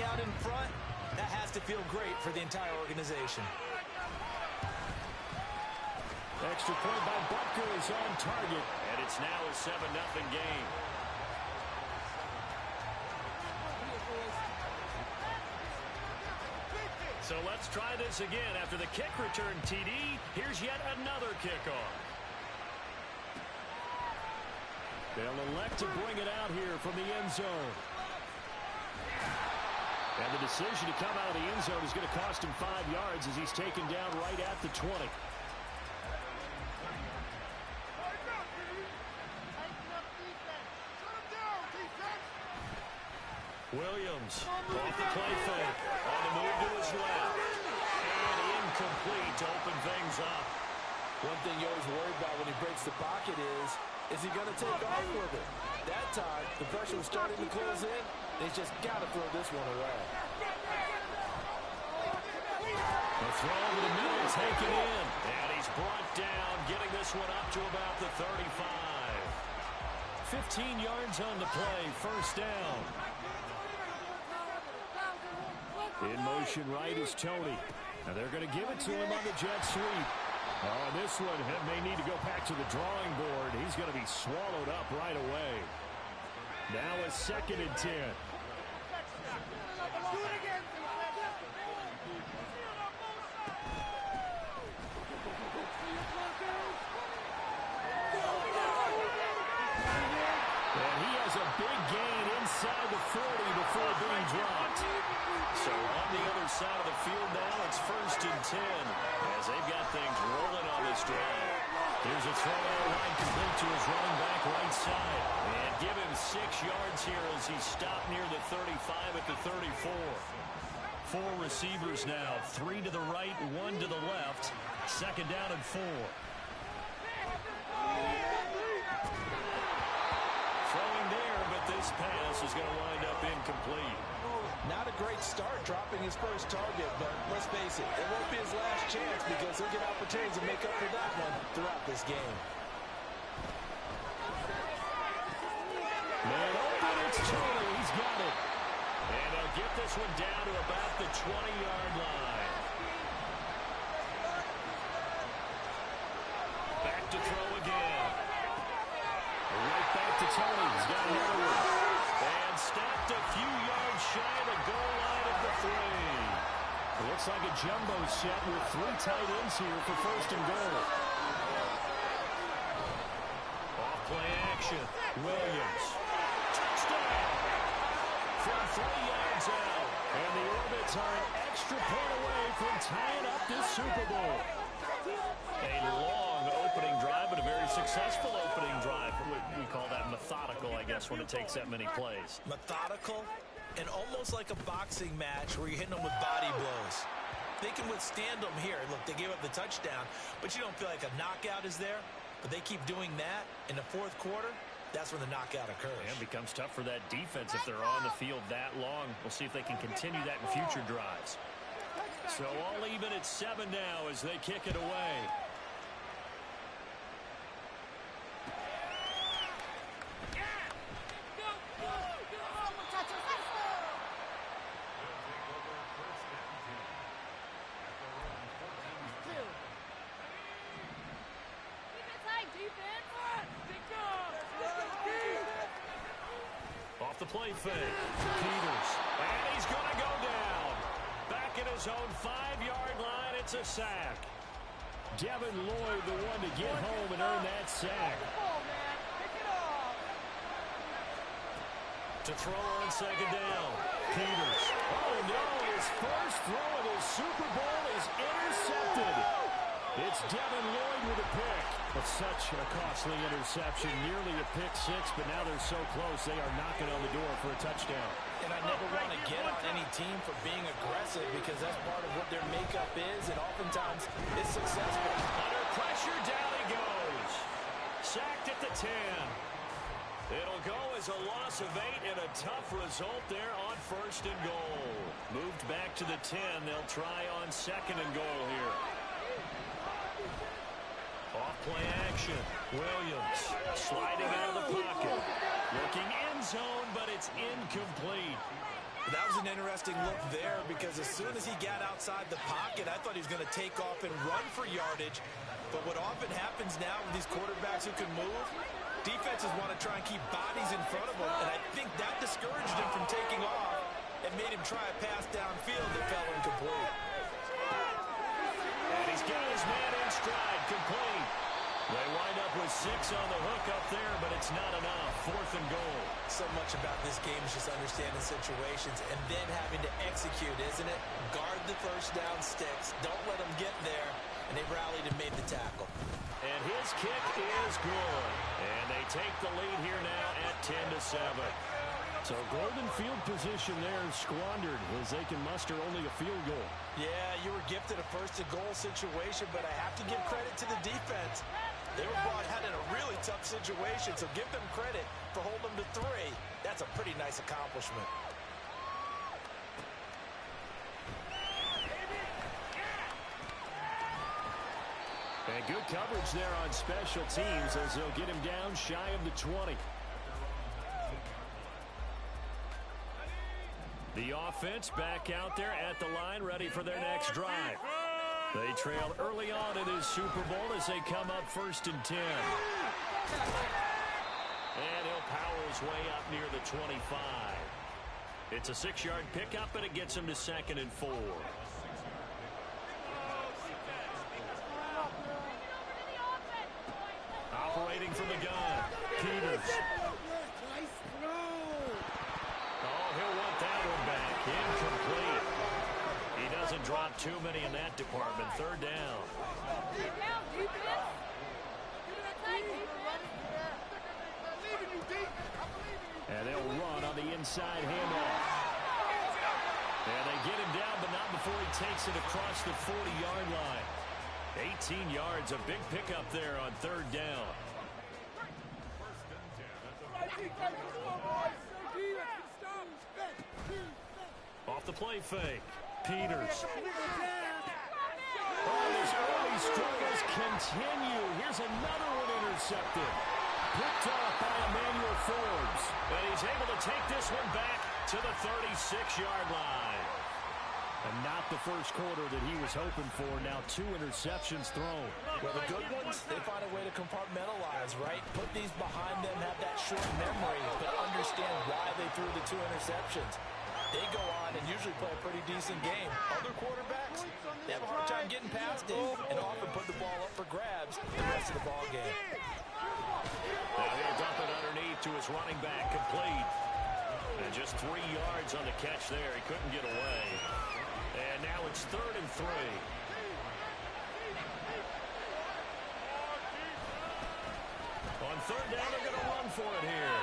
out in front, that has to feel great for the entire organization. Extra point by Butker is on target. And it's now a 7-0 game. So let's try this again. After the kick return TD, here's yet another kickoff. They'll elect to bring it out here from the end zone. And the decision to come out of the end zone is going to cost him 5 yards as he's taken down right at the 20. Williams off the play fake. On the move to his left. And incomplete to open things up. One thing you always worry about when he breaks the pocket is he going to take off with it? That time, the pressure was starting to close in. They just got to throw this one away. The throw over the middle, taken in. And he's brought down, getting this one up to about the 35. 15 yards on the play, first down. In motion right is Tony. Now they're going to give it to him on the jet sweep. Oh, this one may need to go back to the drawing board. He's going to be swallowed up right away. Now a 2nd and 10. And he has a big gain inside the 40 before being dropped. So on the other side of the field now, it's 1st and 10 as they've got things rolling on this drive. Here's a throw out line complete to his running back right side. And give him 6 yards here as he stopped near the 35 at the 34. 4 receivers now, 3 to the right, 1 to the left. 2nd down and 4. Throwing there, but this pass is going to wind up incomplete. Not a great start dropping his first target, but let's face it, it won't be his last chance because he'll get opportunities to make up for that one throughout this game. Man open, it's Tony. He's got it. And they'll get this one down to about the 20-yard line. Back to throw again. Right back to Tony. He's got another one. And stopped a few yards shy of the goal line at the 3. It looks like a jumbo set with 3 tight ends here for 1st and goal. Off play action. Williams. Touchdown. From 3 yards out. And the Orbits are an extra point away from tying up this Super Bowl. A long opening drive, but a very successful opening drive. We call that methodical, I guess, when it takes that many plays. Methodical and almost like a boxing match where you're hitting them with body blows. They can withstand them here. Look, they gave up the touchdown, but you don't feel like a knockout is there. But they keep doing that in the 4th quarter. That's when the knockout occurs. And it becomes tough for that defense if they're on the field that long. We'll see if they can continue that in future drives. So all even at 7 now as they kick it away. Off the play fake. Peters. And he's going to go down. Back at his own 5-yard line. It's a sack. Devin Lloyd, the one to get home and earn that sack. To throw on 2nd down. Peters. Oh, no. His first throw of the Super Bowl is intercepted. It's Devin Lloyd with a pick. But such a costly interception. Nearly a pick 6, but now they're so close they are knocking on the door for a touchdown. And I never want to get on any team for being aggressive because that's part of what their makeup is, and oftentimes it's successful. Under pressure, down he goes. Sacked at the 10. It'll go as a loss of 8 and a tough result there on 1st and goal. Moved back to the 10. They'll try on 2nd and goal here. Off play action. Williams sliding out of the pocket. Looking end zone, but it's incomplete. That was an interesting look there because as soon as he got outside the pocket, I thought he was going to take off and run for yardage. But what often happens now with these quarterbacks who can move, defenses want to try and keep bodies in front of them, and I think that discouraged him from taking off and made him try a pass downfield that fell incomplete. And he's got his man in stride, complete. They wind up with 6 on the hook up there, but it's not enough. 4th and goal. So much about this game is just understanding situations and then having to execute, isn't it? Guard the first down sticks. Don't let them get there. And they rallied and made the tackle. And his kick is good. And they take the lead here now at 10-7. So golden field position there squandered as they can muster only a field goal. Yeah, you were gifted a first-and-goal situation, but I have to give credit to the defense. They were brought out in a really tough situation, so give them credit for holding them to 3. That's a pretty nice accomplishment. And good coverage there on special teams as they'll get him down shy of the 20. The offense back out there at the line, ready for their next drive. They trail early on in this Super Bowl as they come up 1st and 10. And he'll power his way up near the 25. It's a 6-yard pickup, and it gets him to 2nd and 4. Operating from the gun, Peters. He'll want that one back. Incomplete. He doesn't drop too many in that department. 3rd down. And they'll run on the inside handoff. And they get him down, but not before he takes it across the 40-yard line. 18 yards, a big pickup there on 3rd down. Off the play fake. Peters. Oh, his early struggles continue. Here's another one intercepted. Picked off by Emmanuel Forbes. And he's able to take this one back to the 36-yard line. And not the first quarter that he was hoping for. Now 2 interceptions thrown. Well, the good ones, they find a way to compartmentalize, right? Put these behind them, have that short memory, but understand why they threw the 2 interceptions. They go on and usually play a pretty decent game. Other quarterbacks, they have a hard time getting past it and often put the ball up for grabs the rest of the ball game. Now he'll dump it underneath to his running back, complete. And just 3 yards on the catch there. He couldn't get away. And now it's 3rd and 3. On 3rd down, they're going to run for it here.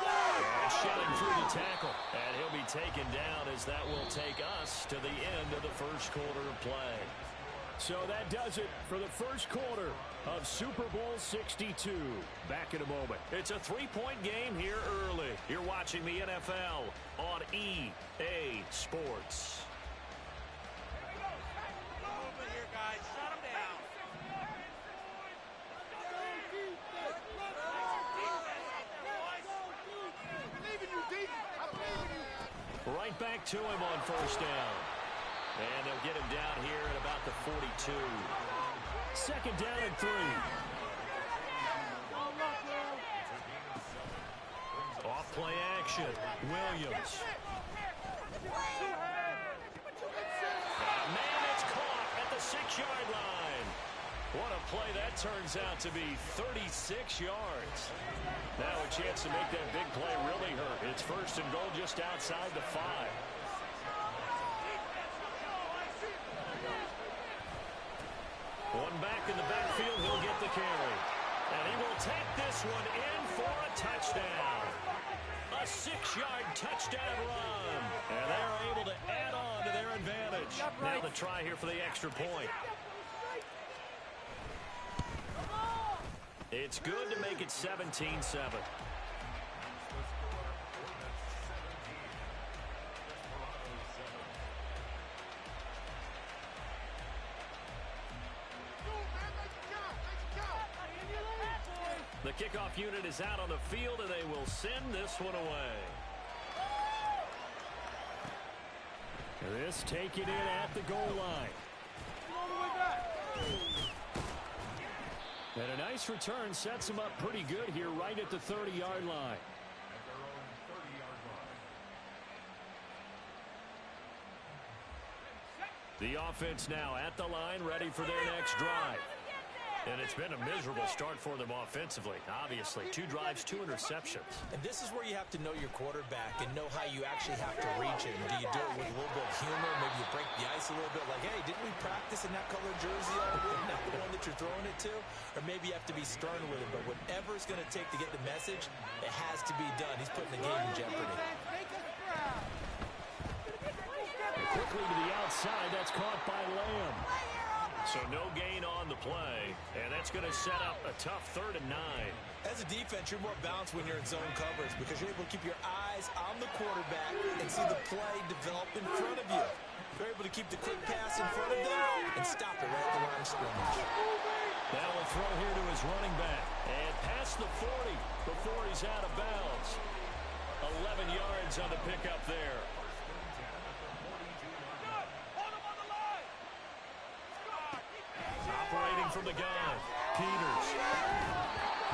And shedding through the tackle. And he'll be taken down as that will take us to the end of the first quarter of play. So that does it for the first quarter of Super Bowl 62. Back in a moment. It's a 3-point game here early. You're watching the NFL on EA Sports. Right back to him on 1st down. And they'll get him down here at about the 42. 2nd down and 3. Off play action. Williams. Man, it's caught at the 6-yard line. What a play that turns out to be. 36 yards. Now a chance to make that big play really hurt. It's 1st and goal just outside the 5. One back in the backfield, he'll get the carry. And he will take this one in for a touchdown. A 6-yard touchdown run. And they're able to add on to their advantage. Now the try here for the extra point. It's good to make it 17-7. The kickoff unit is out on the field, and they will send this one away. This taken in at the goal line. And a nice return sets him up pretty good here right at the 30-yard line. The offense now at the line, ready for their next drive. And it's been a miserable start for them offensively. Obviously, 2 drives, 2 interceptions. And this is where you have to know your quarterback and know how you actually have to reach him. Do you do it with a little bit of humor? Maybe you break the ice a little bit like, hey, didn't we practice in that color jersey all week? Not the one that you're throwing it to? Or maybe you have to be stern with him. But whatever it's going to take to get the message, it has to be done. He's putting the game in jeopardy. Quickly to the outside. That's caught by Lamb. So no gain on the play, and that's going to set up a tough 3rd and 9. As a defense, you're more balanced when you're in zone coverage because you're able to keep your eyes on the quarterback and see the play develop in front of you. You're able to keep the quick pass in front of them and stop it right at the line of scrimmage. Now will throw here to his running back. And past the 40 before he's out of bounds. 11 yards on the pickup there. Operating from the gun, Peters.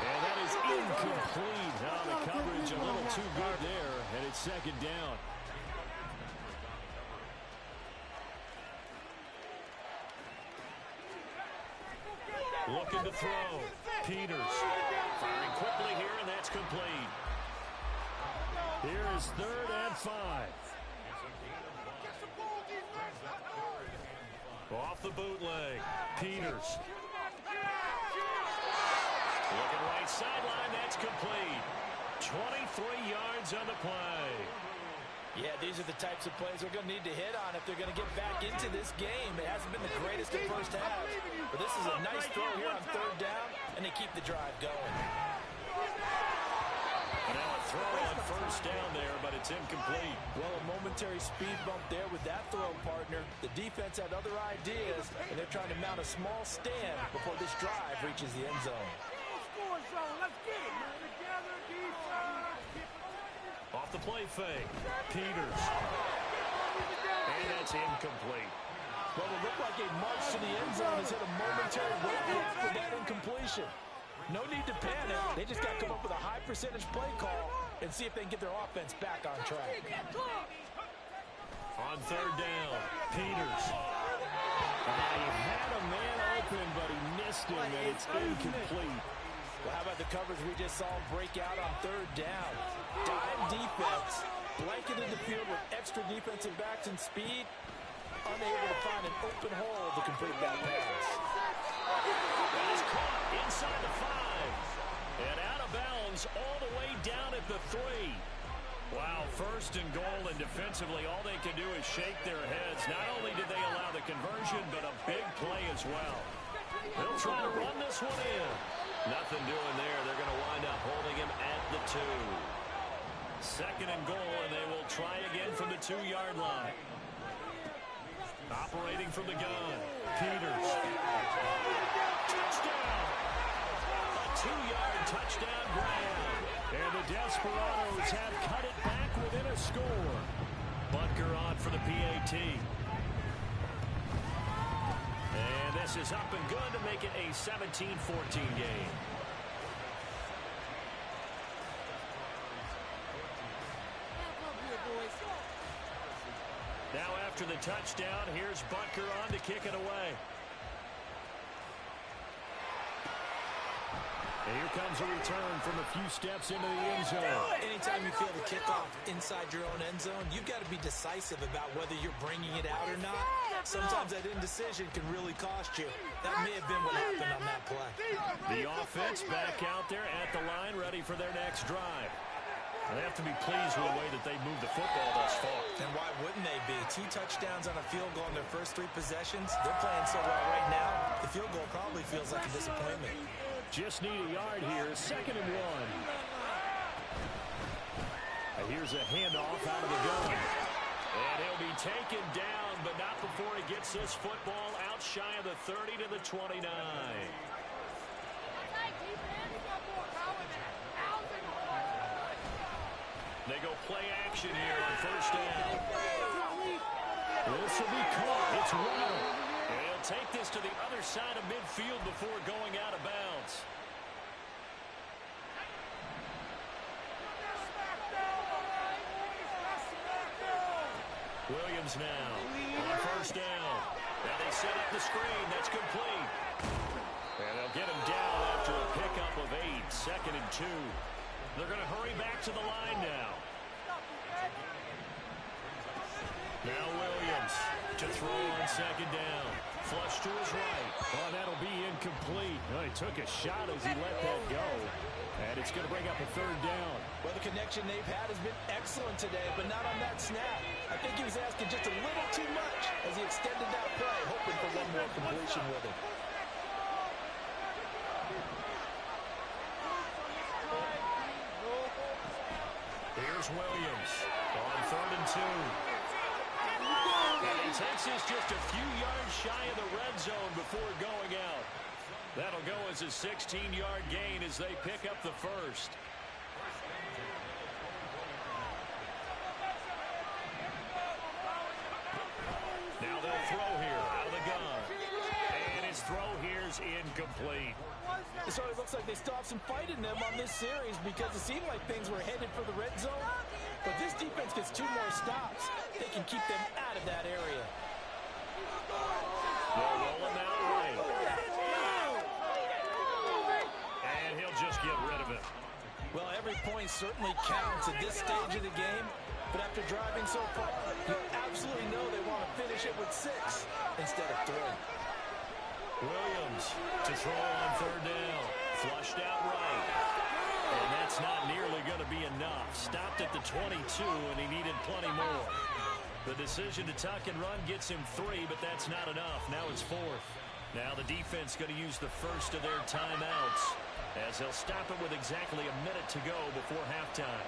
And that is incomplete. Now the coverage a little too good there, and it's 2nd down. Looking to throw. Peters. Firing quickly here, and that's complete. Here is 3rd and 5. Off the bootleg. Peters. Looking right sideline. That's complete. 23 yards on the play. Yeah, these are the types of plays they're going to need to hit on if they're going to get back into this game. It hasn't been the greatest in first half, but this is a nice throw here on 3rd down, and they keep the drive going. And now a throw on 1st down there, but it's incomplete. Well, a momentary speed bump there with that throw, partner. The defense had other ideas, and they're trying to mount a small stand before this drive reaches the end zone. Let's get it, man. Together, defense. Off the play fake. Peters. And that's incomplete. Well, it looked like a march to the end zone has hit a momentary roadblock with that incompletion. No need to panic. They just got to come up with a high percentage play call and see if they can get their offense back on track. On 3rd down, Peters. He had a man open, but he missed him, and it's incomplete. Well, how about the coverage we just saw him break out on 3rd down? Dime defense, blanketed the field with extra defensive backs and speed, unable to find an open hole to complete that pass. That is caught inside the 5. And out of bounds all the way down at the 3. Wow, 1st and goal, and defensively all they can do is shake their heads. Not only did they allow the conversion, but a big play as well. They'll try to run this one in. Nothing doing there. They're going to wind up holding him at the 2. 2nd and goal, and they will try again from the 2-yard line. Operating from the gun, Peters. Touchdown! A 2-yard touchdown grab. And the Desperados have cut it back within a score. Butker on for the PAT. And this is up and good to make it a 17-14 game. Now after the touchdown, here's Butker on to kick it away. And here comes a return from a few steps into the end zone. Anytime you feel the kickoff inside your own end zone, you've got to be decisive about whether you're bringing it out or not. Sometimes that indecision can really cost you. That may have been what happened on that play. The offense back out there at the line, ready for their next drive. They have to be pleased with the way that they moved the football thus far. And why wouldn't they be? 2 touchdowns on a field goal in their first 3 possessions. They're playing so well right now, the field goal probably feels like a disappointment. Just need a yard here. 2nd and 1. And here's a handoff out of the gun. And he'll be taken down, but not before he gets this football out shy of the 30 to the 29. They go play action here on 1st down. This will be caught. It's Ronald. And he'll take this to the other side of midfield before going out of bounds. Williams now on first down. Now they set up the screen. That's complete. And they'll get him down after a pickup of 8. 2nd and 2. They're going to hurry back to the line now. Now Williams to throw on 2nd down. Flush to his right. Oh, that'll be incomplete. Well, he took a shot as he let that go. And it's going to bring up a 3rd down. Well, the connection they've had has been excellent today, but not on that snap. I think he was asking just a little too much as he extended that play, hoping for one more completion with it. Here's Williams on 3rd and 2. And he takes this just a few yards shy of the red zone before going out. That'll go as a 16-yard gain as they pick up the first. Now they'll throw here out of the gun. And his throw here's incomplete. It sort of looks like they still have some fight in them on this series because it seemed like things were headed for the red zone. But this defense gets 2 more stops. They can keep them out of that area. They'll roll him out right. And he'll just get rid of it. Well, every point certainly counts at this stage of the game. But after driving so far, you absolutely know they want to finish it with 6 instead of 3. Williams to throw on 3rd down. Flushed out right. And that's not nearly going to be enough. Stopped at the 22, and he needed plenty more. The decision to tuck and run gets him 3, but that's not enough. Now it's 4th. Now the defense going to use the first of their timeouts as they'll stop it with exactly a minute to go before halftime.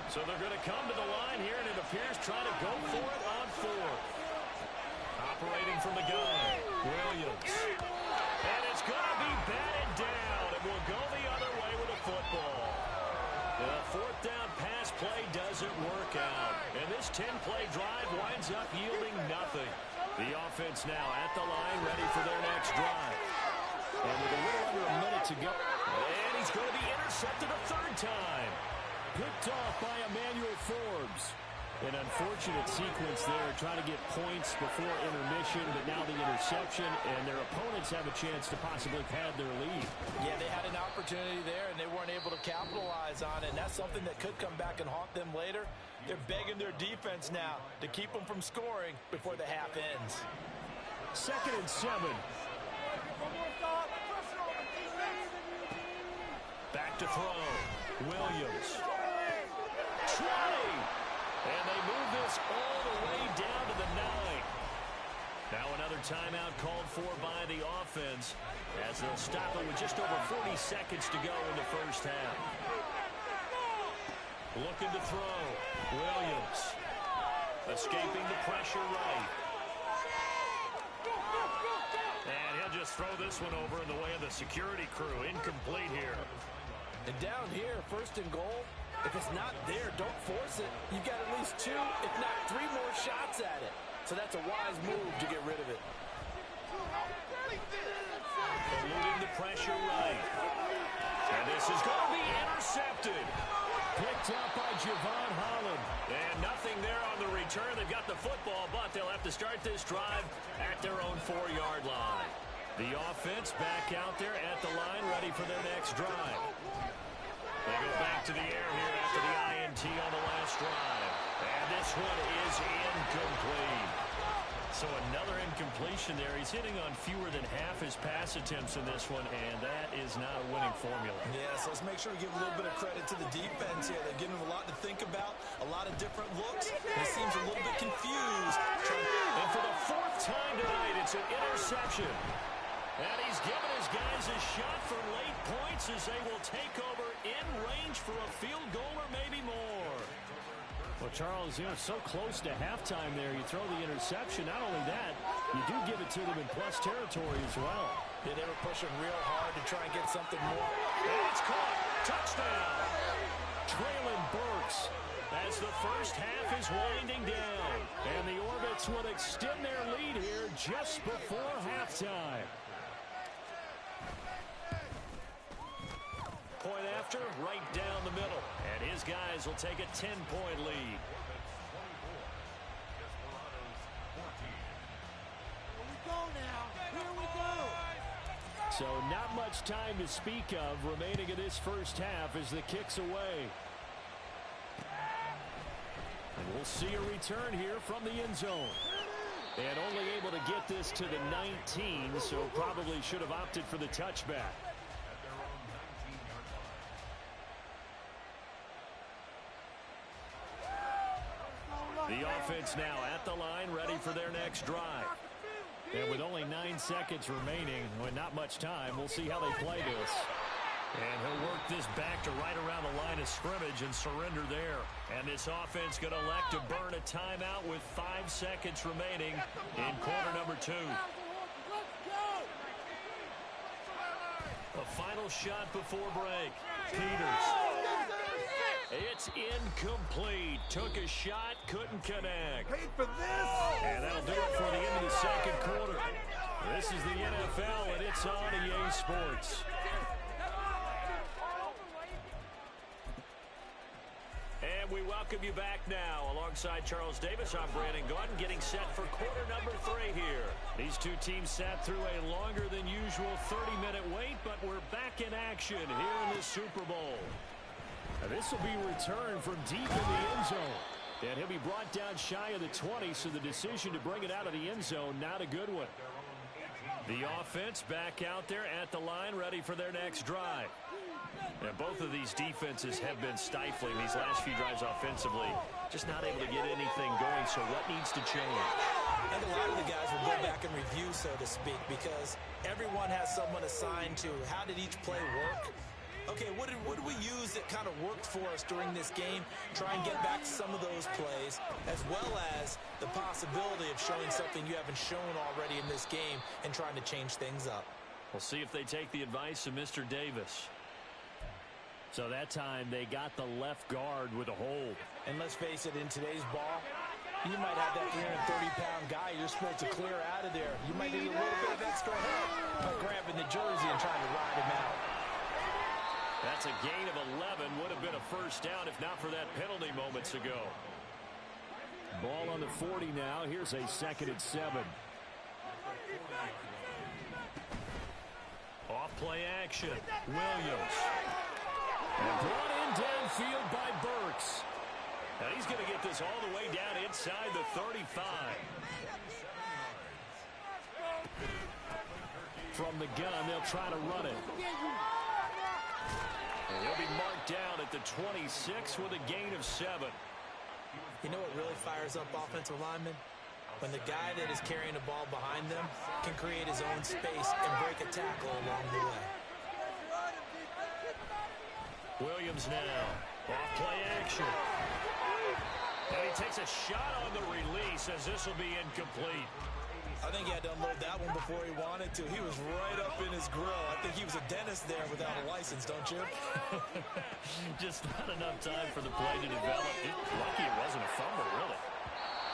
So they're going to come to the line here, and it appears trying to go for it on 4th. Operating from the gun, Williams. And it's going to be batted down, and will go the other way with a football. The 4th down pass play doesn't work out, and this 10-play drive winds up yielding nothing. The offense now at the line, ready for their next drive. And with a little under a minute to go. And he's going to be intercepted a 3rd time. Picked off by Emmanuel Forbes. An unfortunate sequence there, trying to get points before intermission, but now the interception, and their opponents have a chance to possibly pad their lead. Yeah, they had an opportunity there, and they weren't able to capitalize on it, and that's something that could come back and haunt them later. They're begging their defense now to keep them from scoring before the half ends. 2nd and 7. Back to throw. Williams. 20. And they move this all the way down to the 9. Now another timeout called for by the offense as they'll stop it with just over 40 seconds to go in the first half. Looking to throw. Williams. Escaping the pressure right. And he'll just throw this one over in the way of the security crew. Incomplete here. And down here, 1st and goal. If it's not there, don't force it. You've got at least 2, if not 3 more shots at it. So that's a wise move to get rid of it. Eluding the pressure right. And this is going to be intercepted. Picked up by Javon Holland. And nothing there on the return. They've got the football, but they'll have to start this drive at their own 4-yard line. The offense back out there at the line, ready for their next drive. They go back to the air here after the INT on the last drive. And this one is incomplete. So another incompletion there. He's hitting on fewer than half his pass attempts in this one, and that is not a winning formula. Yes, let's make sure we give a little bit of credit to the defense here. They're giving him a lot to think about, a lot of different looks. He seems a little bit confused. And for the 4th time tonight, it's an interception. And he's given his guys a shot for late points as they will take over in range for a field goal or maybe more. Well, Charles, so close to halftime there. You throw the interception. Not only that, you do give it to them in plus territory as well. Yeah, they were pushing real hard to try and get something more. And it's caught. Touchdown. Traylon Burks. as the first half is winding down. And the Orbits will extend their lead here just before halftime. Point after, right down the middle. And his guys will take a 10-point lead. So not much time to speak of remaining in this first half as the kick's away. And we'll see a return here from the end zone. And only able to get this to the 19, so probably should have opted for the touchback. The offense now at the line, ready for their next drive. And with only 9 seconds remaining, with not much time, we'll see how they play this. And he'll work this back to right around the line of scrimmage and surrender there. And this offense going to elect to burn a timeout with 5 seconds remaining in quarter number 2. A final shot before break. Peters. It's incomplete. Took a shot, couldn't connect. Paid for this. And that'll do it for the end of the second quarter. This is the NFL, and it's on EA Sports. And we welcome you back now. Alongside Charles Davis, I'm Brandon Gaudin, getting set for quarter number 3 here. These two teams sat through a longer than usual 30-minute wait, but we're back in action here in the Super Bowl. Now this will be returned from deep in the end zone. And he'll be brought down shy of the 20, so the decision to bring it out of the end zone, not a good one. The offense back out there at the line, ready for their next drive. And both of these defenses have been stifling these last few drives offensively. Just not able to get anything going, so what needs to change? I think a lot of the guys will go back and review, so to speak, because everyone has someone assigned to how did each play work. Okay, what did we use that kind of worked for us during this game? Try and get back to some of those plays, as well as the possibility of showing something you haven't shown already in this game and trying to change things up. We'll see if they take the advice of Mr. Davis. So that time they got the left guard with a hold. And let's face it, in today's ball, you might have that 330-pound guy you're supposed to clear out of there. You might need a little bit of extra help by grabbing the jersey and trying to ride him out. That's a gain of 11. Would have been a first down if not for that penalty moments ago. Ball on the 40 now. Here's a 2nd and 7. Off play action. Williams. And brought in downfield by Burks. And he's going to get this all the way down inside the 35. From the gun, they'll try to run it. And he'll be marked down at the 26 with a gain of 7. You know what really fires up offensive linemen? When the guy that is carrying the ball behind them can create his own space and break a tackle along the way. Williams now. Off play action. And he takes a shot on the release as this will be incomplete. I think he had to unload that one before he wanted to. He was right up in his grill. I think he was a dentist there without a license, don't you? Just not enough time for the play to develop. Lucky it wasn't a fumble, really.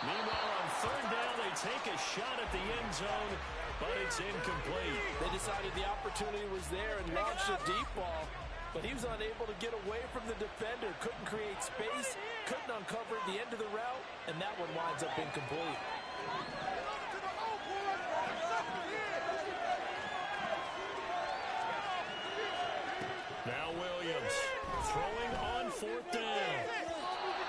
Meanwhile, on 3rd down, they take a shot at the end zone, but it's incomplete. They decided the opportunity was there and launched a deep ball, but he was unable to get away from the defender. Couldn't create space, couldn't uncover the end of the route, and that one winds up incomplete. Now Williams throwing on 4th down.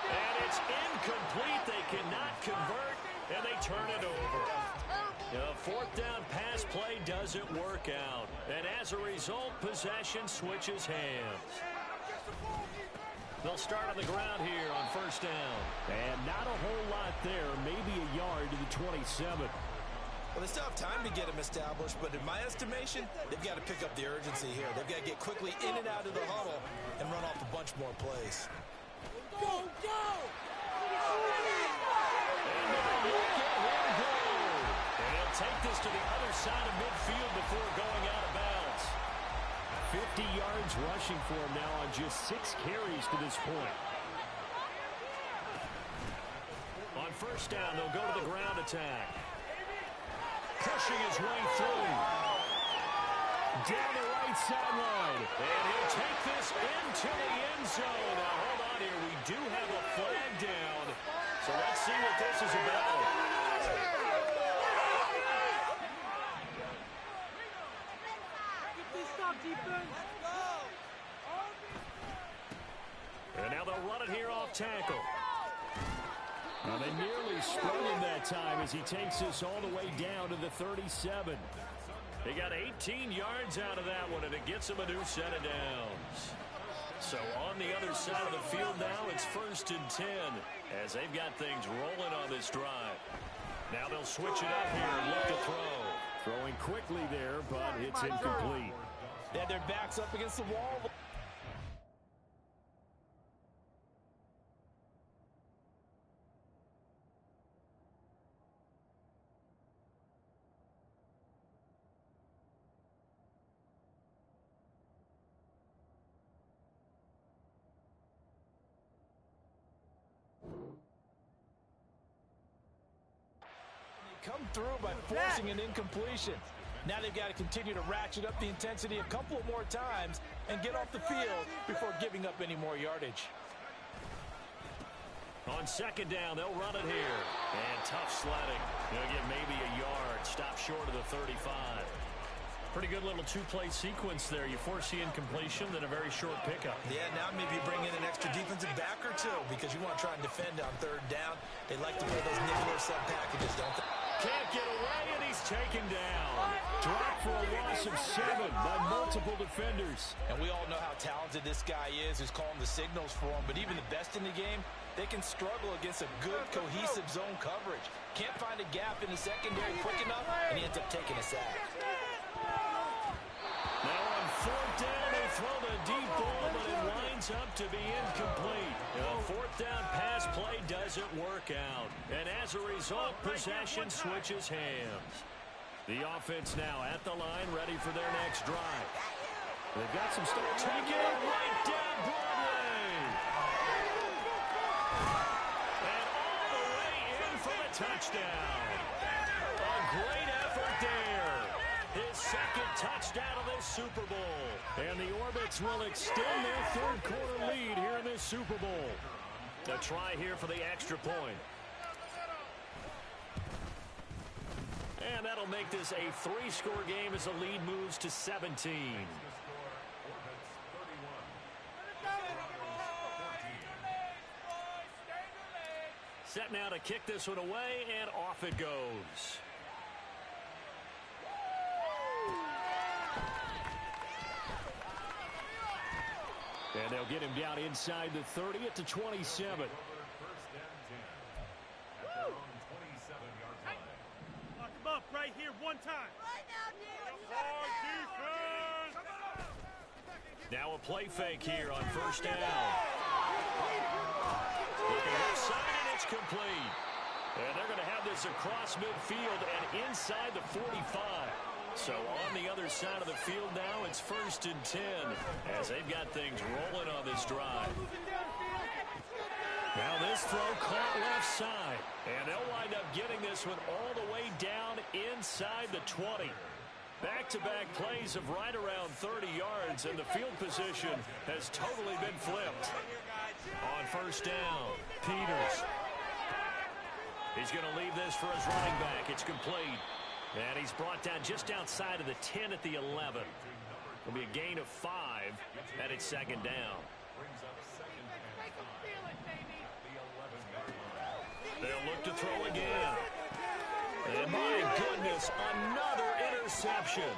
And it's incomplete. They cannot convert, and they turn it over. The 4th down pass play doesn't work out. And as a result, possession switches hands. They'll start on the ground here on 1st down. And not a whole lot there. Maybe a yard to the 27. Well, they still have time to get him established, but in my estimation, they've got to pick up the urgency here. They've got to get quickly in and out of the huddle and run off a bunch more plays. Go, go! And they'll look at him go. And he'll take this to the other side of midfield before going out of bounds. 50 yards rushing for him now on just 6 carries to this point. On first down, they'll go to the ground attack. Pushing his way through. Down the right sideline. And he'll take this into the end zone. Now, hold on here. We do have a flag down. So let's see what this is about. And now they'll run it here off tackle. Now they nearly sprung him that time as he takes this all the way down to the 37. They got 18 yards out of that one, and it gets them a new set of downs. So on the other side of the field now, it's 1st and 10 as they've got things rolling on this drive. Now they'll switch it up here and look to throw. Throwing quickly there, but it's incomplete. They had their backs up against the wall. Come through by forcing an incompletion. Now they've got to continue to ratchet up the intensity a couple more times and get off the field before giving up any more yardage. On second down, they'll run it here. And tough sledding. They'll get maybe a yard. Stop short of the 35. Pretty good little two-play sequence there. You force the incompletion, then a very short pickup. Yeah, now maybe bring in an extra defensive back or two because you want to try and defend on third down. They like to play those nickel or sub packages, don't they? Can't get away, and he's taken down. Dropped for a loss of 7 by multiple defenders. And we all know how talented this guy is who's calling the signals for him. But even the best in the game, they can struggle against a good, cohesive zone coverage. Can't find a gap in the secondary quick enough, and he ends up taking a sack. Now on fourth down, they throw the deep ball, but it winds up to be incomplete. A fourth down pass play doesn't work out. And as a result, possession switches hands. The offense now at the line, ready for their next drive. They've got some stuff. Taking it right down Broadway. And all the way in for the touchdown. A great effort there. His second touchdown of this Super Bowl. And the Orbits will extend their third quarter lead here in this Super Bowl. A try here for the extra point. And that'll make this a 3-score game as the lead moves to 17. Set now to kick this one away, and off it goes. And they'll get him down inside the 30 at the 27. Lock him up right here one time. Right now, now a play fake here on first down. Looking left side, and it's complete. And they're going to have this across midfield and inside the 45. So on the other side of the field now, it's 1st and 10 as they've got things rolling on this drive. Now this throw caught left side, and they'll wind up getting this one all the way down inside the 20. Back-to-back plays of right around 30 yards, and the field position has totally been flipped. On first down, Peters. He's going to leave this for his running back. It's complete. And he's brought down just outside of the 10 at the 11. It'll be a gain of 5, and it's second down. They'll look to throw again. And my goodness, another interception.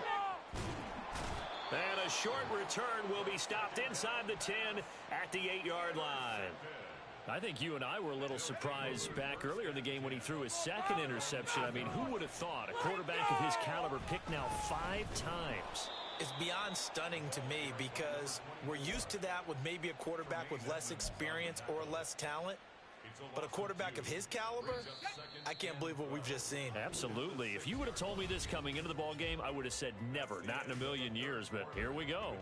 And a short return will be stopped inside the 10 at the 8-yard line. I think you and I were a little surprised back earlier in the game when he threw his second interception. I mean, who would have thought a quarterback of his caliber picked now 5 times? It's beyond stunning to me because we're used to that with maybe a quarterback with less experience or less talent. But a quarterback of his caliber, I can't believe what we've just seen. Absolutely. If you would have told me this coming into the ball game, I would have said never, not in a million years. But here we go.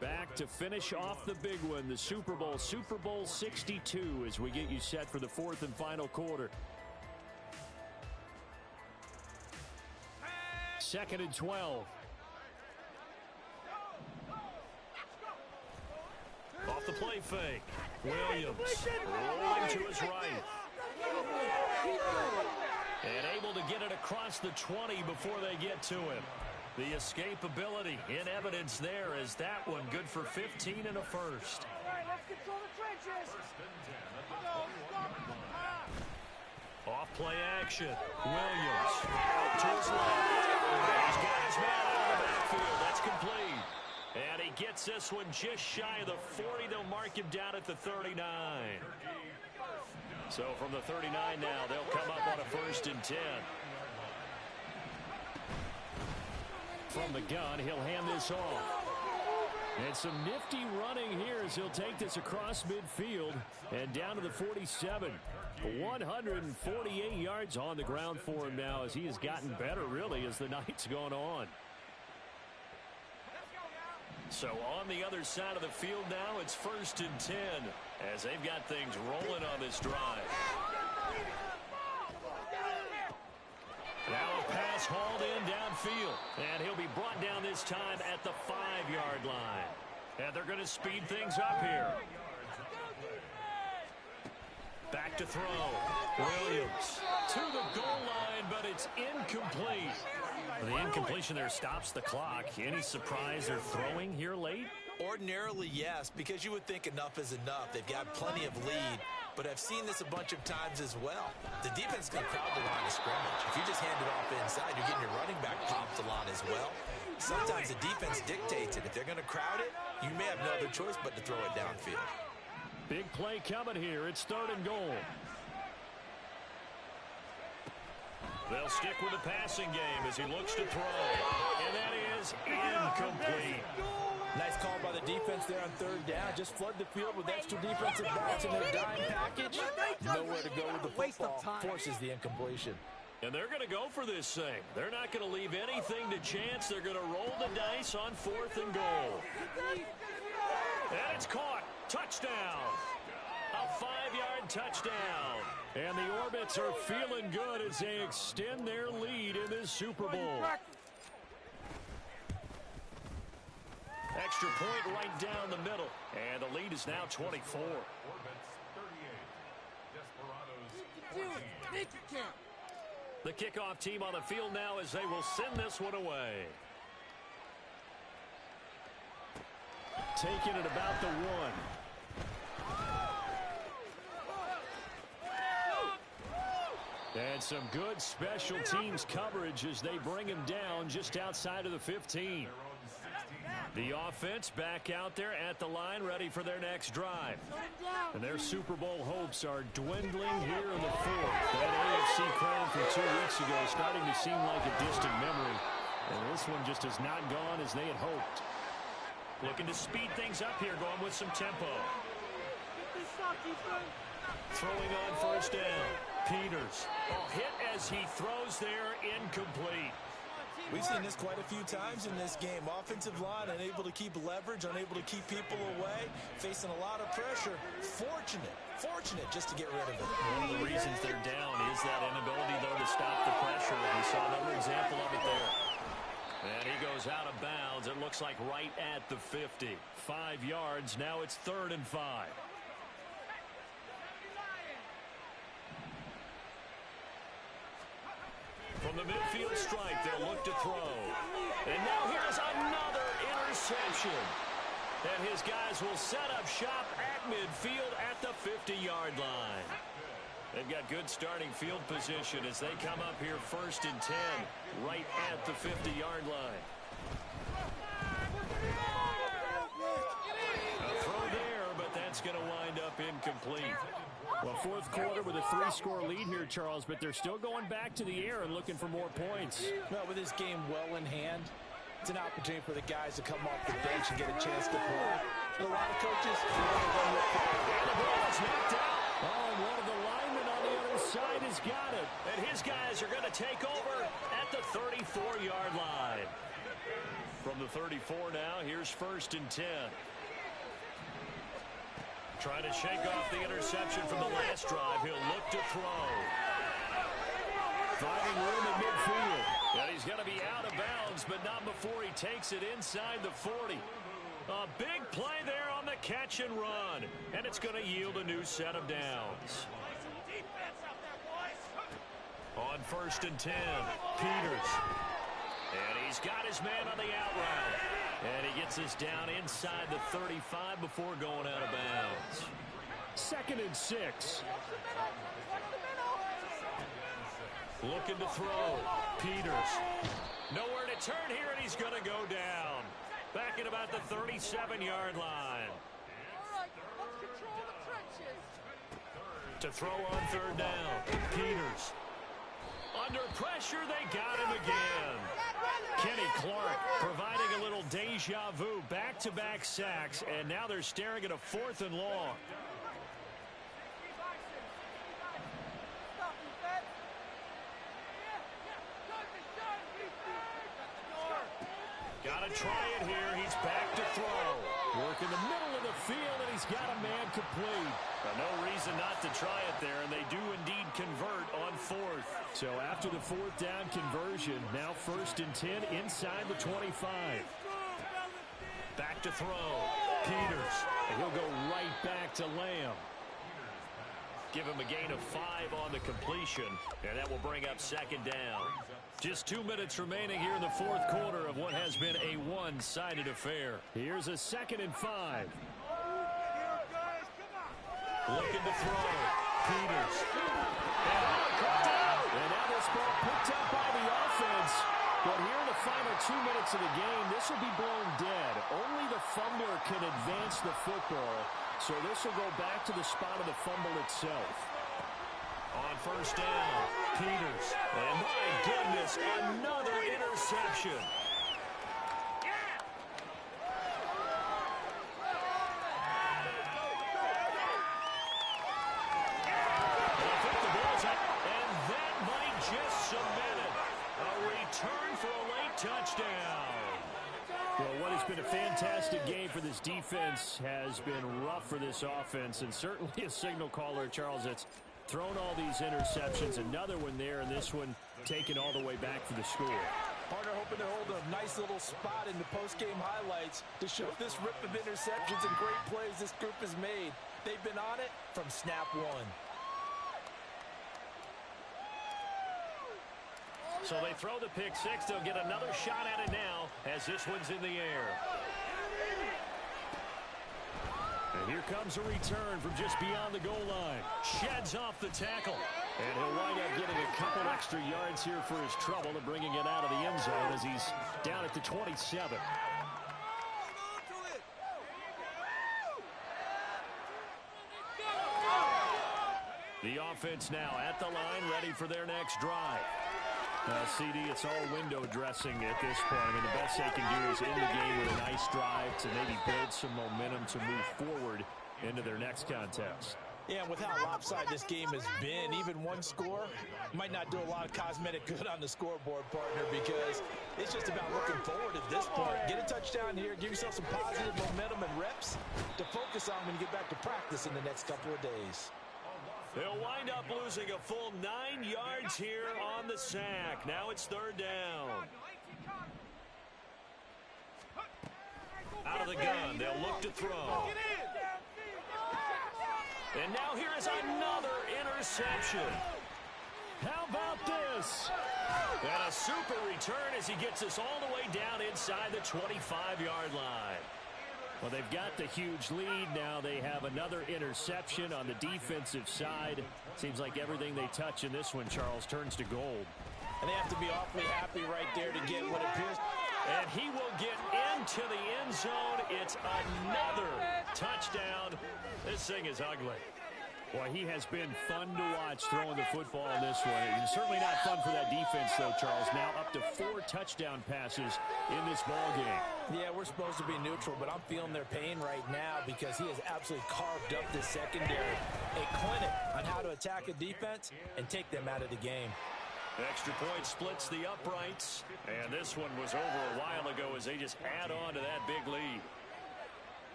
Back to finish off the big one, the Super Bowl 62, as we get you set for the fourth and final quarter. 2nd and 12. Off the play fake. Williams rolling to his right. And able to get it across the 20 before they get to him. The escapability in evidence there as that one good for 15 and a first. All right, let's control the trenches. Off play action. Williams out to his left. He's got his man out of the backfield. That's complete. And he gets this one just shy of the 40. They'll mark him down at the 39. So from the 39 now, they'll come up on a 1st and 10. From the gun, he'll hand this off. And some nifty running here as he'll take this across midfield and down to the 47. 148 yards on the ground for him now as he has gotten better, really, as the night's gone on. So on the other side of the field now, it's 1st and 10 as they've got things rolling on this drive. Now a pass hauled in downfield, and he'll be brought down this time at the 5-yard line. And they're going to speed things up here. Back to throw. Williams to the goal line, but it's incomplete. The incompletion there stops the clock. Any surprise they're throwing here late? Ordinarily, yes, because you would think enough is enough. They've got plenty of lead, but I've seen this a bunch of times as well. The defense is going to crowd the line of scrimmage. If you just hand it off inside, you're getting your running back popped a lot as well. Sometimes the defense dictates it. If they're going to crowd it, you may have no other choice but to throw it downfield. Big play coming here. It's 3rd and goal. They'll stick with the passing game as he looks to throw. And that is incomplete. Nice call by the defense there on 3rd down. Just flood the field with extra defensive backs in their dime package. Nowhere to go with the football. Forces the incompletion. And they're going to go for this thing. They're not going to leave anything to chance. They're going to roll the dice on 4th and goal. And it's caught. Touchdown. A 5-yard touchdown. And the Orbits are feeling good as they extend their lead in this Super Bowl. Extra point right down the middle. And the lead is now 24. The kickoff team on the field now as they will send this one away. Taking it about the 1. And some good special teams coverage as they bring him down just outside of the 15. The offense back out there at the line, ready for their next drive. And their Super Bowl hopes are dwindling here in the 4th. That AFC crown from 2 weeks ago is starting to seem like a distant memory. And this one just has not gone as they had hoped. Looking to speed things up here, going with some tempo. Throwing on 1st down. Peters. Hit as he throws there, incomplete. We've seen this quite a few times in this game. Offensive line unable to keep leverage, unable to keep people away, facing a lot of pressure. Fortunate just to get rid of it. One of the reasons they're down is that inability, though, to stop the pressure. We saw another example of it there. And he goes out of bounds. It looks like right at the 50. 5 yards. Now it's 3rd and 5. From the midfield strike, they'll look to throw. And now here's another interception. And his guys will set up shop at midfield at the 50-yard line. They've got good starting field position as they come up here 1st and 10, right at the 50-yard line. A throw there, but that's going to wind up incomplete. Well, 4th quarter with a 3-score lead here, Charles, but they're still going back to the air and looking for more points. Well, with this game well in hand, it's an opportunity for the guys to come off the bench and get a chance to play. A lot of coaches, and the ball is knocked out. Oh, and one of the linemen on the other side has got it. And his guys are going to take over at the 34-yard line. From the 34 now, here's 1st and 10. Trying to shake off the interception from the last drive. He'll look to throw. Finding room in midfield. And he's going to be out of bounds, but not before he takes it inside the 40. A big play there on the catch and run. And it's going to yield a new set of downs. On 1st and 10, Peters. And he's got his man on the out route. And he gets this down inside the 35 before going out of bounds. 2nd and 6. Looking to throw. Peters. Nowhere to turn here, and he's going to go down. Back at about the 37-yard line. All right, let's control the trenches. To throw on 3rd down. Peters. Under pressure, they got him again. Kenny Clark providing a little deja vu. Back-to-back sacks, and now they're staring at a 4th and long. Got to try it here. He's back to throw. Work in the middle of the field, and he's got a man complete. No reason not to try it there, and they do indeed convert on 4th. So after the 4th down conversion, now 1st and 10 inside the 25. Back to throw. Peters. And he'll go right back to Lamb. Give him a gain of 5 on the completion, and that will bring up 2nd down. Just 2 minutes remaining here in the 4th quarter of what has been a one-sided affair. Here's a 2nd and 5. Looking to throw. Peters. And now this ball picked up by the offense. But here in the final 2 minutes of the game, this will be blown dead. Only the fumbler can advance the football. So this will go back to the spot of the fumble itself. On 1st down, Peters. And my goodness, another interception. And that might just cement it. A return for a late touchdown. Well, what has been a fantastic game for this defense has been rough for this offense, and certainly a signal caller, Charles, that's thrown all these interceptions. Another one there, and this one taken all the way back for the score. Partner hoping to hold a nice little spot in the post-game highlights to show this rip of interceptions and great plays this group has made. They've been on it from snap one. So they throw the pick six. They'll get another shot at it now as this one's in the air. And here comes a return from just beyond the goal line. Sheds off the tackle. And he'll wind up getting a couple extra yards here for his trouble and bringing it out of the end zone as he's down at the 27. The offense now at the line, ready for their next drive. CD, it's all window dressing at this point. I mean, the best they can do is end the game with a nice drive to maybe build some momentum to move forward into their next contest. Yeah, and with how lopsided this game has been, even one score might not do a lot of cosmetic good on the scoreboard, partner, because it's just about looking forward at this point. Get a touchdown here, give yourself some positive momentum and reps to focus on when you get back to practice in the next couple of days. They'll wind up losing a full 9 yards here on the sack. Now it's third down. Out of the gun, they'll look to throw. And now here is another interception. How about this? And a super return as he gets us all the way down inside the 25-yard line. Well, they've got the huge lead. Now they have another interception on the defensive side. Seems like everything they touch in this one, Charles, turns to gold. And they have to be awfully happy right there to get what appears. And he will get into the end zone. It's another touchdown. This thing is ugly. Well, he has been fun to watch throwing the football in this one. It's certainly not fun for that defense, though, Charles. Now up to 4 touchdown passes in this ball game. Yeah, we're supposed to be neutral, but I'm feeling their pain right now because he has absolutely carved up this secondary. A clinic on how to attack a defense and take them out of the game. Extra point splits the uprights. And this one was over a while ago as they just add on to that big lead.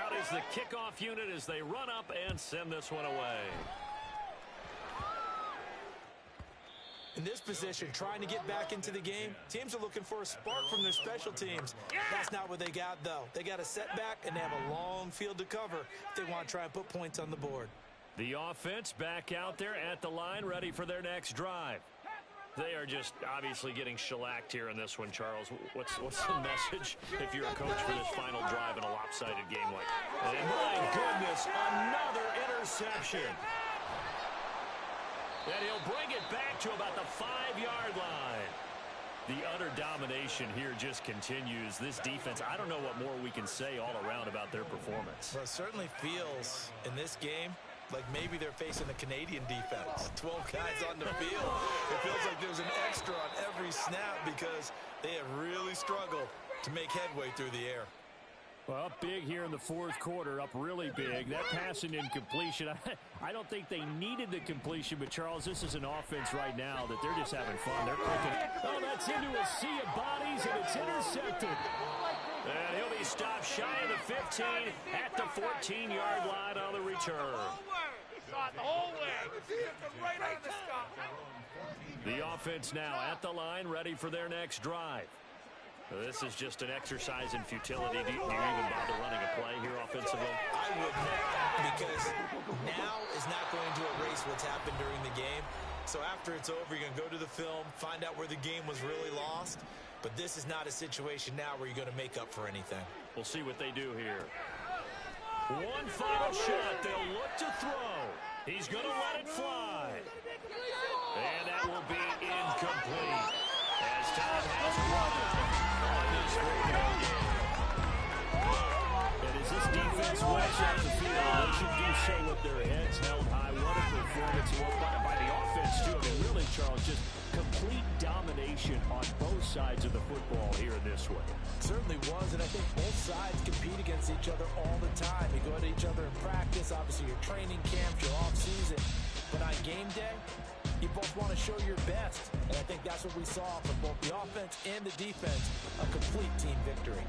Out is the kickoff unit as they run up and send this one away. In this position, trying to get back into the game, teams are looking for a spark from their special teams. That's not what they got, though. They got a setback, and they have a long field to cover if they want to try and put points on the board. The offense back out there at the line, ready for their next drive. They are just obviously getting shellacked here in this one, Charles. What's the message if you're a coach for this final drive in a lopsided game like that? And my goodness, another interception. And he'll bring it back to about the 5-yard line. The utter domination here just continues. This defense, I don't know what more we can say all around about their performance. Well, it certainly feels in this game like maybe they're facing a Canadian defense. 12 guys on the field. It feels like there's an extra on every snap because they have really struggled to make headway through the air. Well, up big here in the fourth quarter, up really big. That passing incompletion, I don't think they needed the completion, but, Charles, this is an offense right now that they're just having fun. They're clicking. Oh, that's into a sea of bodies, and it's intercepted. And he'll be stopped shy of the 15 at the 14-yard line on the return. The offense now at the line, ready for their next drive. This is just an exercise in futility. Do you even bother running a play here offensively? I would not, because now is not going to erase what's happened during the game. So after it's over, you're going to go to the film, find out where the game was really lost. But this is not a situation now where you're going to make up for anything. We'll see what they do here. One final shot. They'll look to throw. He's going to let it fly. And that will be incomplete. As time has run on this radio game. And as this defense walks out of the field, they should do so with their heads held high. What a performance by the offense, too. I mean, really, Charles, just complete domination on both sides of the football here in this one. Certainly was, and I think both sides compete against each other all the time. You go at each other in practice, obviously your training camp, your off-season. But on game day, you both want to show your best. And I think that's what we saw from both the offense and the defense, a complete team victory.